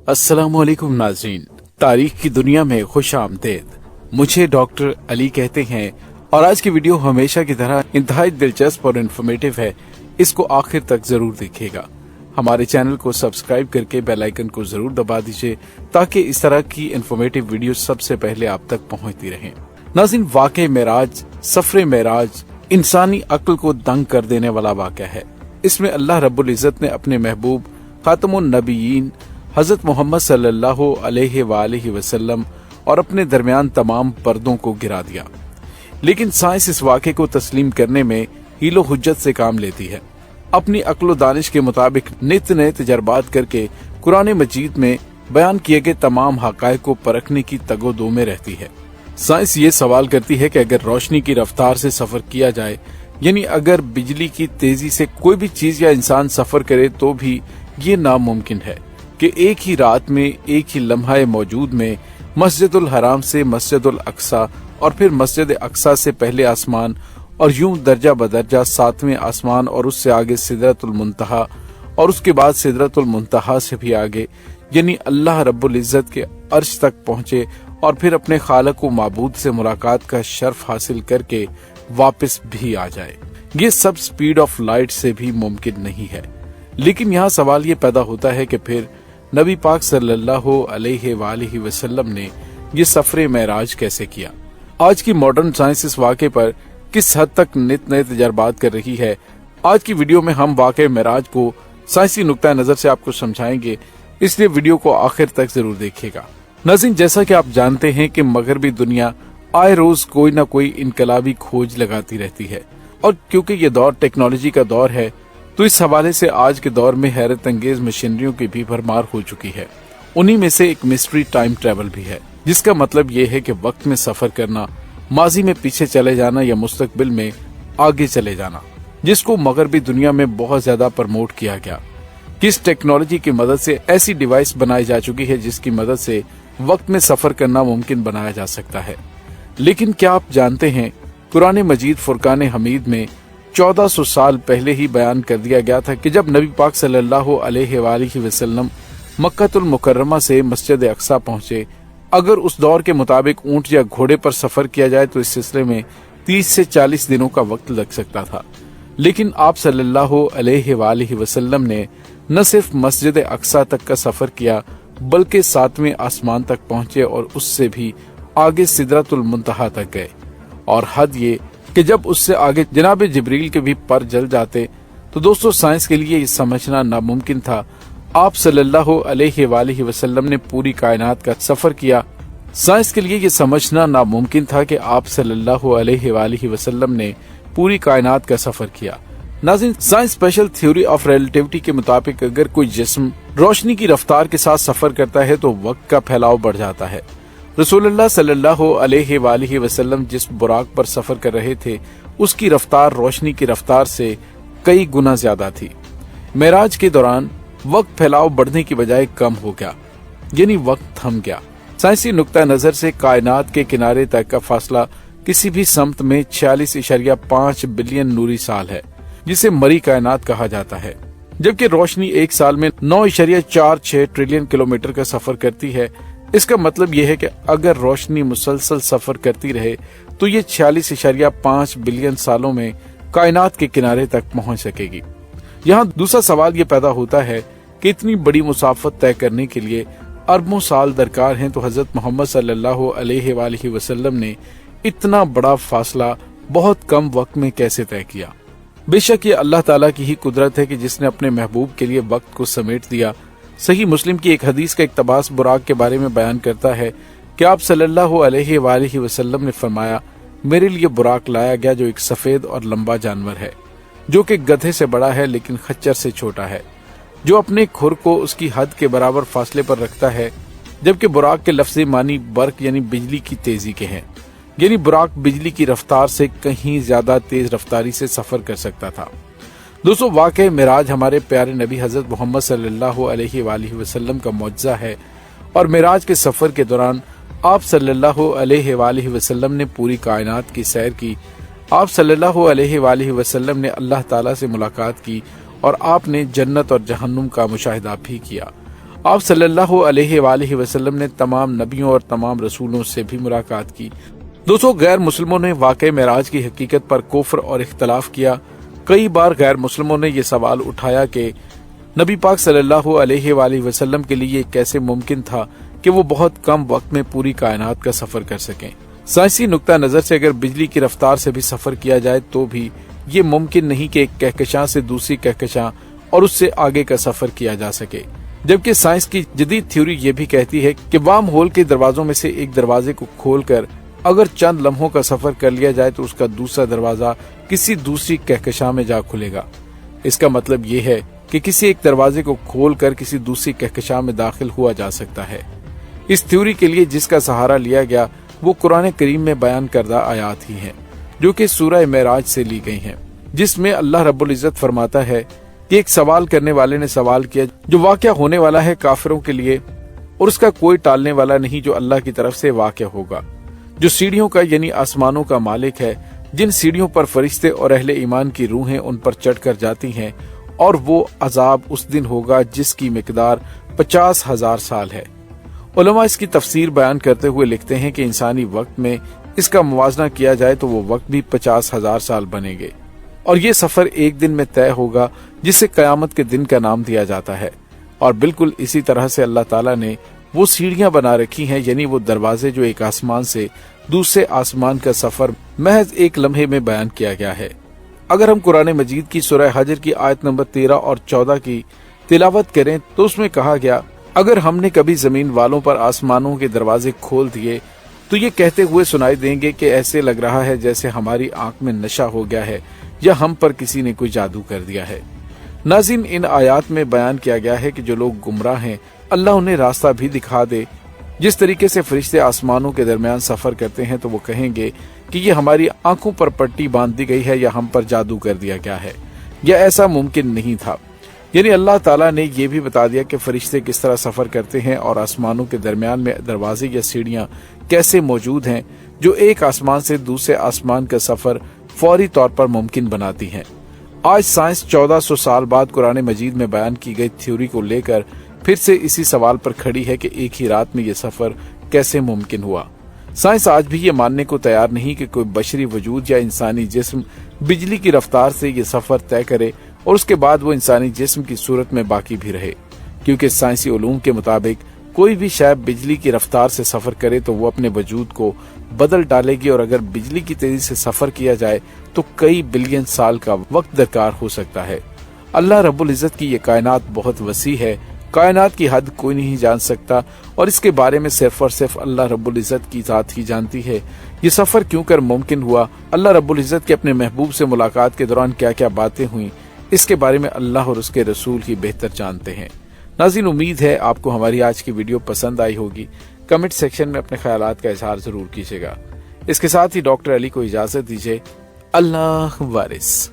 अस्सलाम वालेकुम नाज़रीन, तारीख की दुनिया में खुश आमदेद। मुझे डॉक्टर अली कहते हैं और आज की वीडियो हमेशा की तरह इंतहाई दिलचस्प और इन्फॉर्मेटिव है। इसको आखिर तक जरूर देखिएगा। हमारे चैनल को सब्सक्राइब करके बेल आइकन को जरूर दबा दीजिए ताकि इस तरह की इन्फॉर्मेटिव वीडियो सबसे पहले आप तक पहुंचती रहें। नाज़रीन, वाक़े मेराज, सफरे मेराज इंसानी अक्ल को दंग कर देने वाला वाक़या है। इसमें अल्लाह रब्बुल इज़्ज़त ने अपने महबूब खातमुन नबीयीन हजरत मोहम्मद सल्लल्लाहु अलैहि वसल्लम और अपने दरमियान तमाम पर्दों को गिरा दिया। लेकिन साइंस इस वाक़े को तस्लीम करने में हीलो हुज्जत से काम लेती है। अपनी अक्ल दानिश के मुताबिक नित नए तजर्बात करके कुरान मजीद में बयान किए गए तमाम हक़ाइक़ को परखने की तगोदो में रहती है। साइंस ये सवाल करती है कि अगर रोशनी की रफ्तार से सफर किया जाए, यानी अगर बिजली की तेजी से कोई भी चीज या इंसान सफर करे, तो भी ये नामुमकिन है कि एक ही रात में, एक ही लम्हा मौजूद में मस्जिदुल हराम से मस्जिदुल अक्सा और फिर मस्जिद अक्सा से पहले आसमान और यूं दर्जा बदर्जा सातवें आसमान और उससे आगे सिदरतुल मुंतहा और उसके बाद सिदरतुल मुंतहा से भी आगे, यानी अल्लाह रब्बुल इज़्ज़त के अर्श तक पहुंचे और फिर अपने खालिक व माबूद से मुलाकात का शर्फ हासिल करके वापस भी आ जाए। ये सब स्पीड ऑफ लाइट से भी मुमकिन नहीं है। लेकिन यहाँ सवाल ये पैदा होता है कि फिर नबी पाक सल्लल्लाहु अलैहि वसल्लम ने ये सफरे मेराज कैसे किया। आज की मॉडर्न साइंस इस वाक़े पर किस हद तक नित नए तजर्बात कर रही है। आज की वीडियो में हम वाक़े मेराज को साइंसी नुक्ता नजर से आपको समझाएंगे, इसलिए वीडियो को आखिर तक जरूर देखिएगा। नाज़रीन, जैसा कि आप जानते हैं कि मगरबी दुनिया आए रोज कोई ना कोई इनकलाबी खोज लगाती रहती है, और क्योंकि ये दौर टेक्नोलॉजी का दौर है, तो इस हवाले से आज के दौर में हैरत अंगेज मशीनरियों की भी भरमार हो चुकी है। उन्हीं में से एक मिस्ट्री टाइम ट्रेवल भी है, जिसका मतलब ये है कि वक्त में सफर करना, माजी में पीछे चले जाना या मुस्तकबिल में आगे चले जाना, जिसको मगरबी दुनिया में बहुत ज्यादा प्रमोट किया गया। किस टेक्नोलॉजी की मदद से ऐसी डिवाइस बनाई जा चुकी है जिसकी मदद से वक्त में सफर करना मुमकिन बनाया जा सकता है। लेकिन क्या आप जानते हैं, कुरान मजीद फुरकान हमीद में 1400 साल पहले ही बयान कर दिया गया था कि जब नबी पाक सल्लल्लाहु अलैहि वसल्लम मक्कातुल मुकर्रमा से मस्जिद अक्सा पहुंचे, अगर उस दौर के मुताबिक ऊंट या घोड़े पर सफर किया जाए तो इस सिलसिले में 30 से 40 दिनों का वक्त लग सकता था। लेकिन आप सल्लल्लाहु अलैहि वसल्लम ने न सिर्फ मस्जिद अक्सा तक का सफर किया, बल्कि 7वें आसमान तक पहुंचे और उससे भी आगे सिदरतुल मुंतहा तक गए। और हद ये कि जब उससे आगे जनाब जिब्रील के भी पर जल जाते, तो दोस्तों साइंस के लिए ये समझना नामुमकिन था। आप सल्लल्लाहु अलैहि वसल्लम ने पूरी कायनात का सफर किया। साइंस के लिए ये समझना नामुमकिन था कि आप सल्लल्लाहु अलैहि वसल्लम ने पूरी कायनात का सफर किया। नाज़रीन, science special theory of relativity के मुताबिक अगर कोई जिस्म रोशनी की रफ्तार के साथ सफर करता है तो वक्त का फैलाव बढ़ जाता है। रसूलुल्लाह सल्लल्लाहु अलैहि वसल्लम जिस बुराक पर सफर कर रहे थे, उसकी रफ्तार रोशनी की रफ्तार से कई गुना ज्यादा थी। मेराज के दौरान वक्त फैलाव बढ़ने की बजाय कम हो गया, यानी वक्त थम गया। साइंसी नुक्ता नजर से कायनात के किनारे तक का फासला किसी भी समत में 46.5 बिलियन नूरी साल है, जिसे मरी कायनात कहा जाता है। जबकि रोशनी एक साल में 9.46 ट्रिलियन किलोमीटर का सफर करती है। इसका मतलब यह है कि अगर रोशनी मुसलसल सफर करती रहे तो ये 46.5 बिलियन सालों में कायनात के किनारे तक पहुंच सकेगी। यहाँ दूसरा सवाल ये पैदा होता है कि इतनी बड़ी मुसाफत तय करने के लिए अरबों साल दरकार हैं, तो हजरत मोहम्मद सल्लल्लाहु अलैहि वसल्लम ने इतना बड़ा फासला बहुत कम वक्त में कैसे तय किया। बेशक ये अल्लाह ताला की ही कुदरत है कि जिसने अपने महबूब के लिए वक्त को समेट दिया। सही मुस्लिम की एक हदीस का इक्तबास बुराक के बारे में बयान करता है कि आप सल्लल्लाहु अलैहि वसल्लम ने फरमाया, मेरे लिए बुराक लाया गया जो एक सफेद और लंबा जानवर है, जो कि गधे से बड़ा है लेकिन खच्चर से छोटा है, जो अपने खुर को उसकी हद के बराबर फासले पर रखता है। जबकि बुराक के लफ्ज़ी मानी बर्क यानी बिजली की तेजी के हैं, यानी बुराक बिजली की रफ्तार से कहीं ज्यादा तेज रफ्तारी से सफर कर सकता था। दोस्तों, वाक़े मेराज हमारे प्यारे नबी हजरत मोहम्मद सल्लल्लाहु अलैहि वसल्लम का मौजज़ा है, और मेराज के सफर के दौरान आप सल्लल्लाहु अलैहि वसल्लम ने पूरी कायनात की सैर की। आप सल्लल्लाहु अलैहि वसल्लम ने अल्लाह ताला से मुलाकात की और आपने जन्नत और जहन्नुम का मुशाहिदा भी किया। آپ صلی اللہ علیہ وآلہ وسلم نے تمام نبیوں اور تمام رسولوں سے بھی ملاقات کی۔ دوستو، غیر مسلموں نے واقع معراج کی حقیقت پر کفر اور اختلاف کیا۔ کئی بار غیر مسلموں نے یہ سوال اٹھایا کہ نبی پاک صلی اللہ علیہ وآلہ وسلم کے لیے کیسے ممکن تھا کہ وہ بہت کم وقت میں پوری کائنات کا سفر کر سکیں۔ سائنسی نقطہ نظر سے اگر بجلی کی رفتار سے بھی سفر کیا جائے تو بھی یہ ممکن نہیں کہ ایک کہکشاں سے دوسری کہکشاں اور اس سے آگے کا سفر کیا جا سکے، جبکہ سائنس کی جدید تھیوری یہ بھی کہتی ہے کہ وارم ہول کے دروازوں میں سے ایک دروازے کو کھول کر اگر چند لمحوں کا سفر کر لیا جائے تو اس کا دوسرا دروازہ کسی دوسری کہکشاں میں جا کھلے گا۔ اس کا مطلب یہ ہے کہ کسی ایک دروازے کو کھول کر کسی دوسری کہکشاں میں داخل ہوا جا سکتا ہے۔ اس تھیوری کے لیے جس کا سہارا لیا گیا وہ قرآن کریم میں بیان کردہ آیات ہی ہیں، جو کہ سورہ معراج سے لی گئی ہیں، جس میں اللہ رب العزت فرماتا ہے کہ ایک سوال کرنے والے نے سوال کیا جو واقعہ ہونے والا ہے کافروں کے لیے، اور اس کا کوئی ٹالنے والا نہیں جو اللہ کی طرف سے واقع ہوگا، جو سیڑھیوں کا یعنی آسمانوں کا مالک ہے، جن سیڑھیوں پر فرشتے اور اہل ایمان کی روحیں ان پر چڑھ کر جاتی ہیں، اور وہ عذاب اس دن ہوگا جس کی مقدار 50,000 سال ہے۔ علماء اس کی تفسیر بیان کرتے ہوئے لکھتے ہیں کہ انسانی وقت میں اس کا موازنہ کیا جائے تو وہ وقت بھی 50,000 سال بنے گے، اور یہ سفر ایک دن میں طے ہوگا جسے قیامت کے دن کا نام دیا جاتا ہے۔ اور بالکل اسی طرح سے اللہ تعالیٰ نے وہ سیڑھیاں بنا رکھی ہیں، یعنی وہ دروازے جو ایک آسمان سے دوسرے آسمان کا سفر محض ایک لمحے میں بیان کیا گیا ہے۔ اگر ہم قرآن مجید کی سورہ حجر کی آیت نمبر 13 اور 14 کی تلاوت کریں تو اس میں کہا گیا، اگر ہم نے کبھی زمین والوں پر آسمانوں کے دروازے کھول دیے تو یہ کہتے ہوئے سنائی دیں گے کہ ایسے لگ رہا ہے جیسے ہماری آنکھ میں نشہ ہو گیا ہے یا ہم پر کسی نے کوئی جادو کر دیا ہے۔ ناظرین، ان آیات میں بیان کیا گیا ہے کہ جو لوگ گمراہ ہیں اللہ انہیں راستہ بھی دکھا دے۔ جس طریقے سے فرشتے آسمانوں کے درمیان سفر کرتے ہیں تو وہ کہیں گے کہ یہ ہماری آنکھوں پر پٹی باندھ دی گئی ہے یا ہم پر جادو کر دیا گیا ہے، یا ایسا ممکن نہیں تھا۔ یعنی اللہ تعالیٰ نے یہ بھی بتا دیا کہ فرشتے کس طرح سفر کرتے ہیں اور آسمانوں کے درمیان میں دروازے یا سیڑھیاں کیسے موجود ہیں جو ایک آسمان سے دوسرے آسمان کا سفر فوری طور پر ممکن بناتی ہیں۔ آج سائنس 1400 سال بعد قرآن مجید میں بیان کی گئی تھیوری کو لے کر پھر سے اسی سوال پر کھڑی ہے کہ ایک ہی رات میں یہ سفر کیسے ممکن ہوا۔ سائنس آج بھی یہ ماننے کو تیار نہیں کہ کوئی بشری وجود یا انسانی جسم بجلی کی رفتار سے یہ سفر طے کرے اور اس کے بعد وہ انسانی جسم کی صورت میں باقی بھی رہے، کیونکہ سائنسی علوم کے مطابق کوئی بھی شے بجلی کی رفتار سے سفر کرے تو وہ اپنے وجود کو بدل ڈالے گی، اور اگر بجلی کی تیزی سے سفر کیا جائے تو کئی بلین سال کا وقت درکار ہو سکتا ہے۔ اللہ رب العزت کی یہ کائنات بہت وسیع ہے، کائنات کی حد کوئی نہیں جان سکتا، اور اس کے بارے میں صرف اور صرف اللہ رب العزت کی ذات ہی جانتی ہے۔ یہ سفر کیوں کر ممکن ہوا، اللہ رب العزت کے اپنے محبوب سے ملاقات کے دوران کیا کیا باتیں ہوئیں، اس کے بارے میں اللہ اور اس کے رسول ہی بہتر جانتے ہیں۔ ناظرین، امید ہے آپ کو ہماری آج کی ویڈیو پسند آئی ہوگی۔ کمنٹ سیکشن میں اپنے خیالات کا اظہار ضرور کیجیے گا۔ اس کے ساتھ ہی ڈاکٹر علی کو اجازت دیجیے۔ اللہ وارث۔